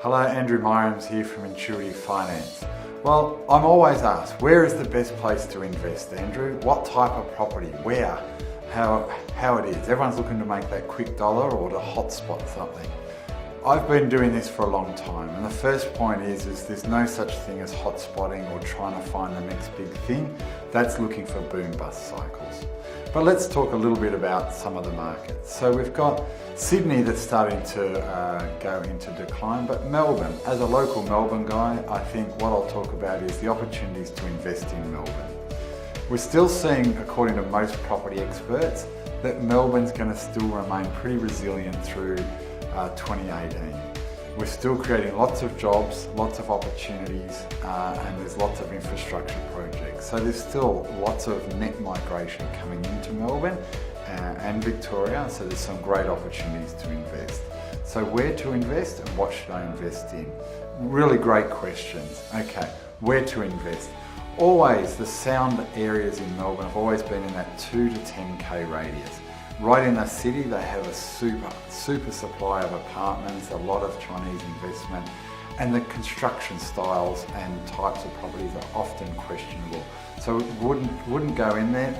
Hello, Andrew Mirams here from Intuitive Finance. Well, I'm always asked, where is the best place to invest, Andrew? What type of property? Where? How it is? Everyone's looking to make that quick dollar or to hotspot something. I've been doing this for a long time, and the first point is there's no such thing as hotspotting or trying to find the next big thing. That's looking for boom bust cycles. But let's talk a little bit about some of the markets. So we've got Sydney that's starting to go into decline, but Melbourne, as a local Melbourne guy, I think what I'll talk about is the opportunities to invest in Melbourne. We're still seeing, according to most property experts, that Melbourne's going to still remain pretty resilient through 2018. We're still creating lots of jobs, lots of opportunities, and there's lots of infrastructure projects. So there's still lots of net migration coming into Melbourne and Victoria, so there's some great opportunities to invest. So where to invest and what should I invest in? Really great questions. Okay, where to invest? Always, the sound areas in Melbourne have always been in that 2 to 10k radius. Right in the city, they have a super supply of apartments, a lot of Chinese investment, and the construction styles and types of properties are often questionable. So wouldn't go in there.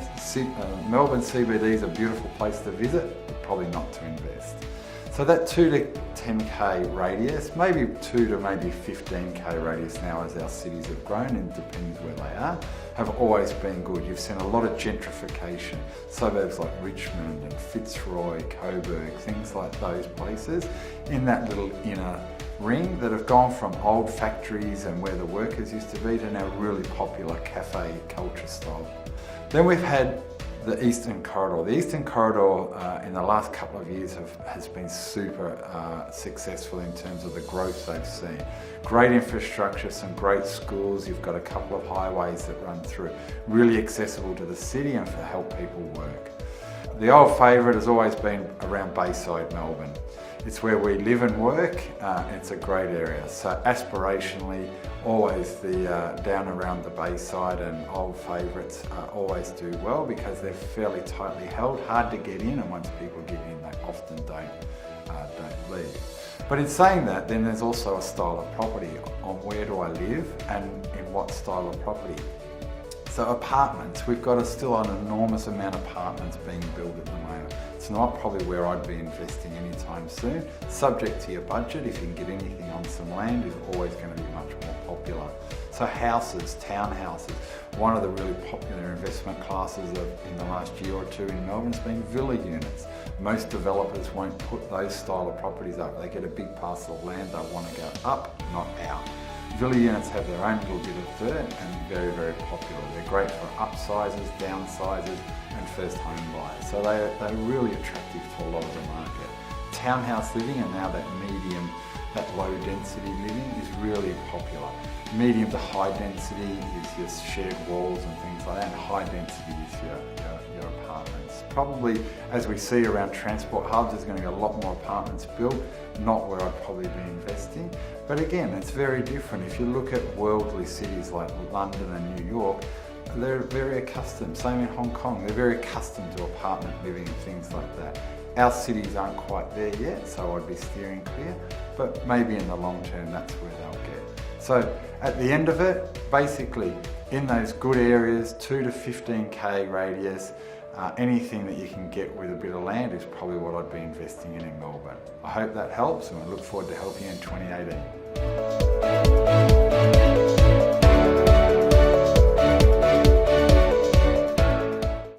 Melbourne CBD is a beautiful place to visit, but probably not to invest. So that 2 to 10k radius, maybe 2 to maybe 15k radius now as our cities have grown, and depends where they are, have always been good. You've seen a lot of gentrification, suburbs like Richmond and Fitzroy, Coburg, things like those places in that little inner ring that have gone from old factories and where the workers used to be to now really popular cafe culture style. Then we've had the Eastern Corridor. The Eastern Corridor in the last couple of years has been super successful in terms of the growth they've seen. Great infrastructure, some great schools, you've got a couple of highways that run through, really accessible to the city and to help people work. The old favourite has always been around Bayside, Melbourne. It's where we live and work, it's a great area. So aspirationally, always the down around the Bayside and old favourites always do well because they're fairly tightly held, hard to get in, and once people get in, they often don't leave. But in saying that, then there's also a style of property on where do I live and in what style of property. So apartments, we've got still an enormous amount of apartments being built at the moment. It's not probably where I'd be investing anytime soon. Subject to your budget, if you can get anything on some land, is always going to be much more popular. So houses, townhouses, one of the really popular investment classes in the last year or two in Melbourne has been villa units. Most developers won't put those style of properties up. They get a big parcel of land, they want to go up, not out. Villa units have their own little bit of dirt and very, very popular. They're great for upsizes, downsizes and first home buyers. So they're really attractive to a lot of the market. Townhouse living and now that medium, that low density living is really popular. Medium to high density is your shared walls and things like that, and high density is your apartments. Probably, as we see around transport hubs, there's going to be a lot more apartments built, not where I'd probably be investing. But again, it's very different. If you look at worldly cities like London and New York, they're very accustomed, same in Hong Kong, they're very accustomed to apartment living and things like that. Our cities aren't quite there yet, so I'd be steering clear, but maybe in the long term, that's where they'll get. So at the end of it, basically, in those good areas, 2 to 15k radius, anything that you can get with a bit of land is probably what I'd be investing in Melbourne. I hope that helps, and I look forward to helping you in 2018.